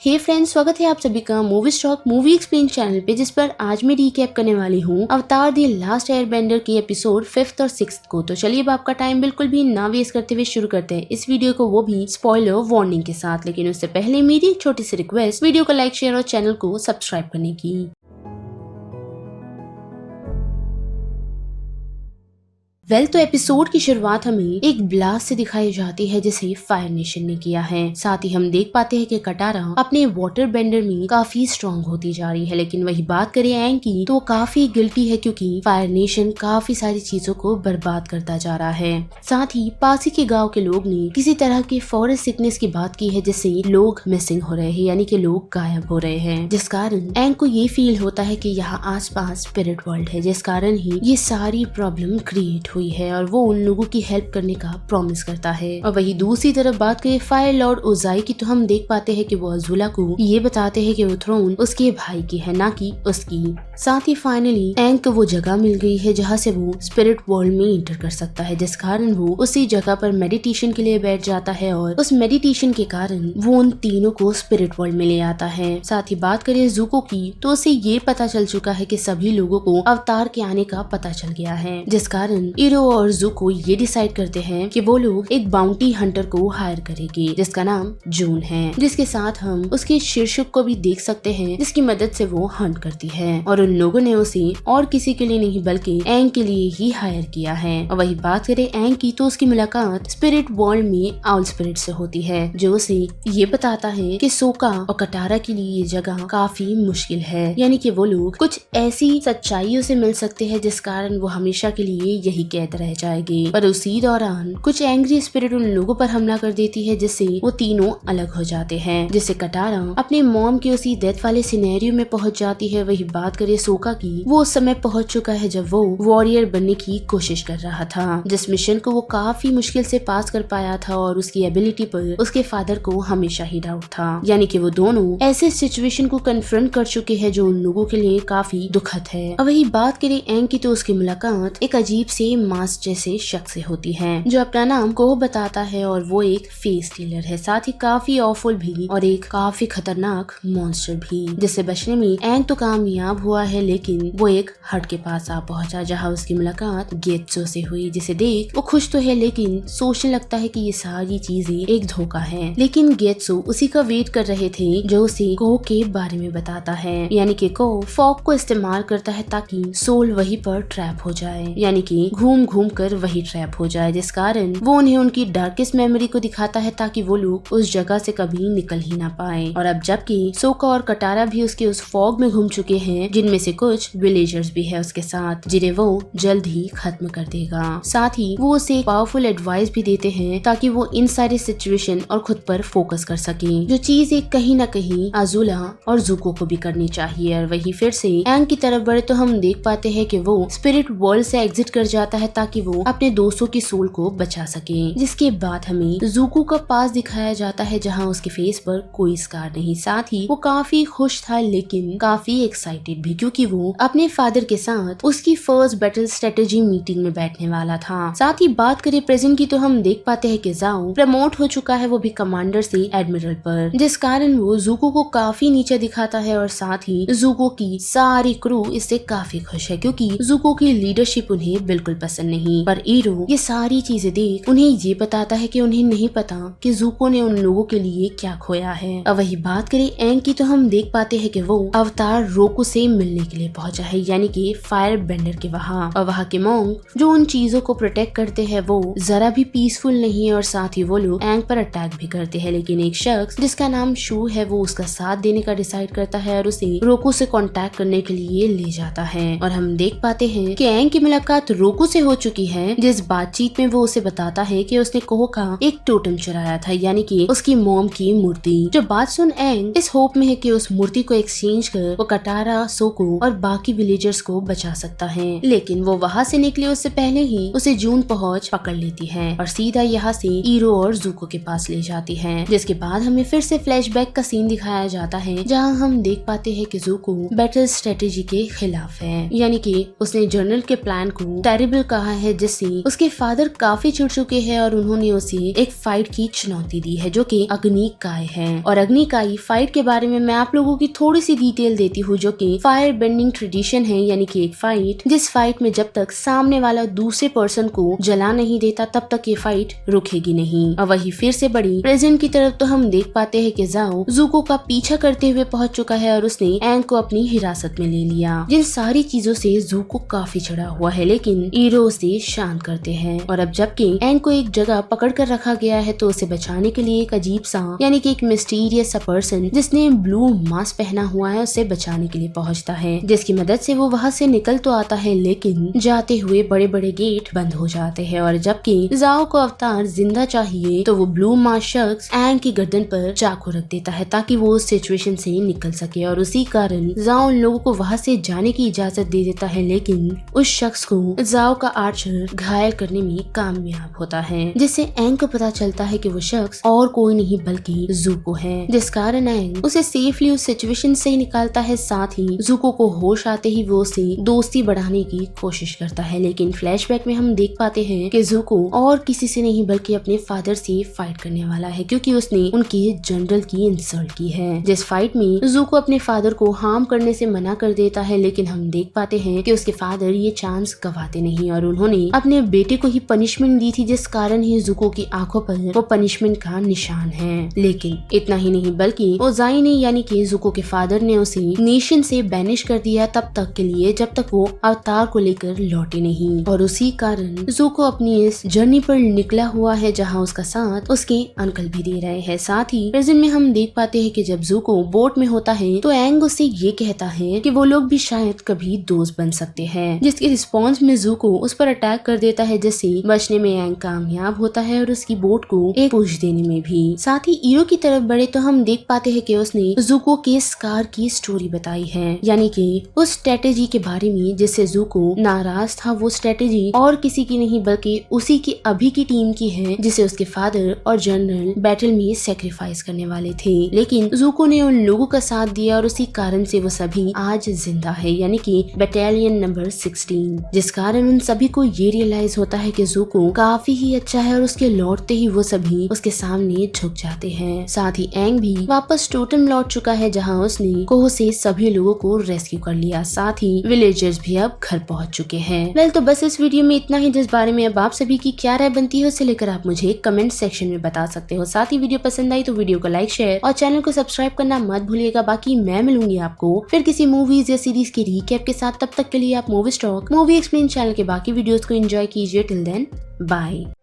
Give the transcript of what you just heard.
हे friends, स्वागत है आप सभी का movie stock movie explain channel पे, जिस पर आज मैं रिकैप करने वाली हूँ अवतार द लास्ट एयरबेंडर के एपिसोड 5th और 6th को। तो चलिए अब आपका टाइम बिल्कुल भी ना वेस्ट करते हुए शुरू करते हैं इस वीडियो को, वो भी स्पॉइलर वार्निंग के साथ। लेकिन उससे पहले मेरी एक छोटी सी रिक्वेस्ट, वीडियो को लाइक, शेयर और चैनल को सब्सक्राइब करने की। तो एपिसोड की शुरुआत हमें एक ब्लास्ट से दिखाई जाती है जिसे फायर नेशन ने किया है। साथ ही हम देख पाते हैं कि कटारा अपने वाटर बेंडर में काफी स्ट्रॉन्ग होती जा रही है। लेकिन वही बात करें एंग की, तो काफी गिल्टी है क्योंकि फायर नेशन काफी सारी चीजों को बर्बाद करता जा रहा है। साथ ही पास ही के गाँव के लोग ने किसी तरह की फॉरेस्ट सिकनेस की बात की है जिससे लोग मिसिंग हो रहे हैं, यानी कि लोग गायब हो रहे हैं, जिस कारण एंग को ये फील होता है कि यहाँ आसपास स्पिरिट वर्ल्ड है, जिस कारण ही ये सारी प्रॉब्लम क्रिएट हुई है और वो उन लोगों की हेल्प करने का प्रॉमिस करता है। और वही दूसरी तरफ बात करें फायर लॉर्ड ओजाई की, तो हम देख पाते हैं कि वो अज़ुला को ये बताते हैं कि वो थ्रोन उसके भाई की है, ना कि उसकी। साथ ही फाइनली एंग को वो जगह मिल गई है जहाँ से वो स्पिरिट वर्ल्ड में इंटर कर सकता है, जिस कारण वो उसी जगह पर मेडिटेशन के लिए बैठ जाता है और उस मेडिटेशन के कारण वो उन तीनों को स्पिरिट वर्ल्ड में ले आता है। साथ ही बात करें ज़ुको की, तो उसे ये पता चल चुका है कि सभी लोगों को अवतार के आने का पता चल गया है, जिस कारण इरो और ज़ुको ये डिसाइड करते हैं कि वो लोग एक बाउंटी हंटर को हायर करेंगे जिसका नाम जून है, जिसके साथ हम उसके शीर्षक को भी देख सकते हैं जिसकी मदद से वो हंट करती है। और उन लोगों ने उसे और किसी के लिए नहीं बल्कि एंग के लिए ही हायर किया है। और वही बात करें एंग की, तो उसकी मुलाकात स्पिरिट वर्ल्ड में आउल स्पिरिट से होती है, जो उसे ये बताता है कि सोका और कटारा के लिए ये जगह काफी मुश्किल है, यानी कि वो लोग कुछ ऐसी सच्चाइयों से मिल सकते हैं जिस कारण वो हमेशा के लिए यही कैद रह जाएगी। पर उसी दौरान कुछ एंग्री स्पिरिट उन लोगों पर हमला कर देती है जिससे वो तीनों अलग हो जाते हैं, जिससे कटारा अपने मॉम के उसी डेथ वाले सिनेरियो में पहुंच जाती है। वही बात करे सोका की, वो उस समय पहुंच चुका है जब वो वॉरियर बनने की कोशिश कर रहा था, जिस मिशन को वो काफी मुश्किल से पास कर पाया था और उसकी एबिलिटी पर उसके फादर को हमेशा ही डाउट था, यानी कि वो दोनों ऐसे सिचुएशन को कन्फ्रंट कर चुके हैं जो उन लोगों के लिए काफी दुखद है। और वही बात करें एंग की, तो उसकी मुलाकात एक अजीब से मास्क जैसे शख्स से होती है जो अपना नाम को बताता है और वो एक फेस स्टीलर है, साथ ही काफी ऑफुल भी और एक काफी खतरनाक मॉन्स्टर भी, जिससे बचने में एंग तो कामयाब हुआ है। लेकिन वो एक हट के पास आ पहुंचा जहाँ उसकी मुलाकात गेत्सो से हुई, जिसे देख वो खुश तो है लेकिन सोचने लगता है कि ये सारी चीजें एक धोखा है। लेकिन गेत्सो उसी का वेट कर रहे थे जो उसे को के बारे में बताता है, यानी कि को फॉग को इस्तेमाल करता है ताकि सोल वहीं पर ट्रैप हो जाए, यानी कि घूम घूम कर वही ट्रैप हो जाए, जिस कारण वो उन्हें उनकी डार्केस्ट मेमोरी को दिखाता है ताकि वो लोग उस जगह से कभी निकल ही ना पाए। और अब जबकि सोका और कटारा भी उसके उस फॉग में घूम चुके हैं, जिनमें से कुछ विलेजर्स भी है उसके साथ, जिन्हें वो जल्द ही खत्म कर देगा। साथ ही वो उसे एक पावरफुल एडवाइस भी देते हैं ताकि वो इन सारे सिचुएशन और खुद पर फोकस कर सके, जो चीज एक कहीं न कहीं अज़ुला और ज़ुको को भी करनी चाहिए। और वही फिर से एंग की तरफ बढ़े तो हम देख पाते हैं कि वो स्पिरिट वर्ल्ड से एग्जिट कर जाता है ताकि वो अपने दोस्तों की सोल को बचा सके। जिसके बाद हमें ज़ुको का पास दिखाया जाता है जहाँ उसके फेस पर कोई स्कार नहीं। साथ ही वो काफी खुश था लेकिन काफी एक्साइटेड भी, क्योंकि वो अपने फादर के साथ उसकी फर्स्ट बैटल स्ट्रेटेजी मीटिंग में बैठने वाला था। साथ ही बात करें प्रेजेंट की, तो हम देख पाते हैं कि जाओ प्रमोट हो चुका है, वो भी कमांडर से एडमिरल पर, जिस कारण वो ज़ुको को काफी नीचे दिखाता है। और साथ ही ज़ुको की सारी क्रू इससे काफी खुश है क्योंकि ज़ुको की लीडरशिप उन्हें बिल्कुल पसंद नहीं। पर इरो ये सारी चीजें देख उन्हें ये बताता है कि उन्हें नहीं पता कि ज़ुको ने उन लोगों के लिए क्या खोया है। अब वही बात करें एंग की, तो हम देख पाते हैं कि वो अवतार रोको से मिलने के लिए पहुंचा है, यानी कि फायर बेंडर के वहाँ। और वहाँ के मॉन्क जो उन चीजों को प्रोटेक्ट करते हैं वो जरा भी पीसफुल नहीं है और साथ ही वो लोग एंग पर अटैक भी करते हैं। लेकिन एक शख्स जिसका नाम शू है वो उसका साथ देने का डिसाइड करता है और उसे रोको से कांटेक्ट करने के लिए ले जाता है। और हम देख पाते हैं कि एंग की मुलाकात रोको से हो चुकी है, जिस बातचीत में वो उसे बताता है कि उसने कोह का एक टोटम चुराया था, यानी कि उसकी मॉम की मूर्ति। जो बात सुन एंग इस होप में है कि उस मूर्ति को एक्सचेंज कर वो कटारा, सोको और बाकी विलेजर्स को बचा सकता है। लेकिन वो वहाँ से निकले उससे पहले ही उसे जून पहुंच पकड़ लेती है और सीधा यहाँ से इरो और ज़ुको के पास ले जाती है। जिसके बाद हमें फिर से फ्लैशबैक का सीन दिखाया जाता है जहाँ हम देख पाते हैं कि ज़ुको बैटल स्ट्रेटेजी के खिलाफ है, यानी कि उसने जनरल के प्लान को टेरिबल कहा है जिससे उसके फादर काफी चिढ़ चुके हैं और उन्होंने उसे एक फाइट की चुनौती दी है जो कि अग्निकाय है। और अग्निकाय फाइट के बारे में मैं आप लोगों की थोड़ी सी डिटेल देती हूँ, जो कि फायर बेंडिंग ट्रेडिशन है, यानी कि एक फाइट जिस फाइट में जब तक सामने वाला दूसरे पर्सन को जला नहीं देता तब तक ये फाइट रुकेगी नहीं। और वही फिर से बड़ी प्रेजेंट की तरफ तो हम देख पाते हैं कि ज़ाओ ज़ुको का पीछा करते हुए पहुंच चुका है और उसने एंग को अपनी हिरासत में ले लिया। जिन सारी चीजों से ज़ुको काफी चढ़ा हुआ है, लेकिन ईरो उसे शांत करते हैं। और अब जबकि एंग को एक जगह पकड़ कर रखा गया है तो उसे बचाने के लिए एक अजीब सा यानी कि एक मिस्टीरियस सा पर्सन जिसने ब्लू मास्क पहना हुआ है उसे बचाने के लिए पहुंचता है, जिसकी मदद से वो वहाँ से निकल तो आता है लेकिन जाते हुए बड़े बड़े गेट बंद हो जाते हैं। और जबकि ज़ाओ को अवतार जिंदा चाहिए तो वो ब्लू मास्क शख्स एंग की गर्दन पर चाकू रख देता है ताकि वो उस सिचुएशन से निकल सके। और उसी कारण ज़ाओ उन लोगों को वहाँ से जाने की इजाजत दे देता है, लेकिन उस शख्स को ज़ाओ का आर्चर घायल करने में कामयाब होता है, जिससे एंग को पता चलता है कि वो शख्स और कोई नहीं बल्कि ज़ुको है, जिस कारण एंग उसे सेफली उस सिचुएशन से निकालता है। साथ ही ज़ुको को होश आते ही वो उससे दोस्ती बढ़ाने की कोशिश करता है, लेकिन फ्लैशबैक में हम देख पाते हैं कि ज़ुको और किसी से नहीं बल्कि अपने फादर से फाइट करने वाला है, क्योंकि उसने उनके जनरल की इंसल्ट की है। जिस फाइट में ज़ुको अपने फादर को हार्म करने से मना कर देता है, लेकिन हम देख पाते हैं कि उसके फादर ये चांस गवाते नहीं और उन्होंने अपने बेटे को ही पनिशमेंट दी थी, जिस कारण ही ज़ुको की आंखों पर वो पनिशमेंट का निशान है। लेकिन इतना ही नहीं बल्कि ओजाई ने यानी कि ज़ुको के फादर ने उसे नेशन से बैनिश कर दिया तब तक के लिए जब तक वो अवतार को लेकर लौटे नहीं। और उसी कारण ज़ुको अपनी इस जर्नी पर निकला हुआ है जहाँ उसका साथ उसके अंकल भी दे रहे हैं। साथ ही प्रेजेंट में हम देख पाते हैं कि जब ज़ुको बोट में होता है तो एंग उससे ये कहता है कि वो लोग भी शायद कभी दोस्त बन सकते हैं, जिसके रिस्पॉन्स में ज़ुको उस पर अटैक कर देता है, जिससे बचने में एंग कामयाब होता है और उसकी बोट को एक पुश देने में भी। साथ ही ईरो की तरफ बढ़े तो हम देख पाते हैं कि उसने ज़ुको के स्कार की स्टोरी बताई है, यानी कि उस स्ट्रेटेजी के बारे में जिससे ज़ुको नाराज था। वो स्ट्रेटेजी और किसी की नहीं बल्कि उसी की अभी की टीम की है, जिसे उसके फादर और जनरल बैटल में सेक्रीफाइस करने वाले थे, लेकिन ज़ुको ने उन लोगों का साथ दिया और उसी कारण से वो सभी आज जिंदा है, यानी कि बटालियन नंबर 16। जिस कारण उन सभी को ये रियलाइज होता है कि ज़ुको काफी ही अच्छा है और उसके लौटते ही वो सभी उसके सामने झुक जाते हैं। साथ ही एंग भी वापस टोटम लौट चुका है जहाँ उसने कोह से सभी लोगों को रेस्क्यू कर लिया। साथ ही विलेजर्स भी अब घर पहुंच चुके हैं। वेल तो बस इस वीडियो में इतना ही, जिस बारे में अब आप सभी की क्या राय बनती है उसे लेकर आप मुझे कमेंट सेक्शन में बता सकते हो। साथ ही वीडियो पसंद आई तो वीडियो को लाइक शेयर और चैनल को सब्सक्राइब करना मत भूलिएगा। बाकी मैं मिलूंगी आपको फिर किसी मूवीज या सीरीज के रिकैप के साथ। तब तक के लिए आप movie stock movie explain channel के बाकी वीडियोस को एंजॉय कीजिए। Till then bye.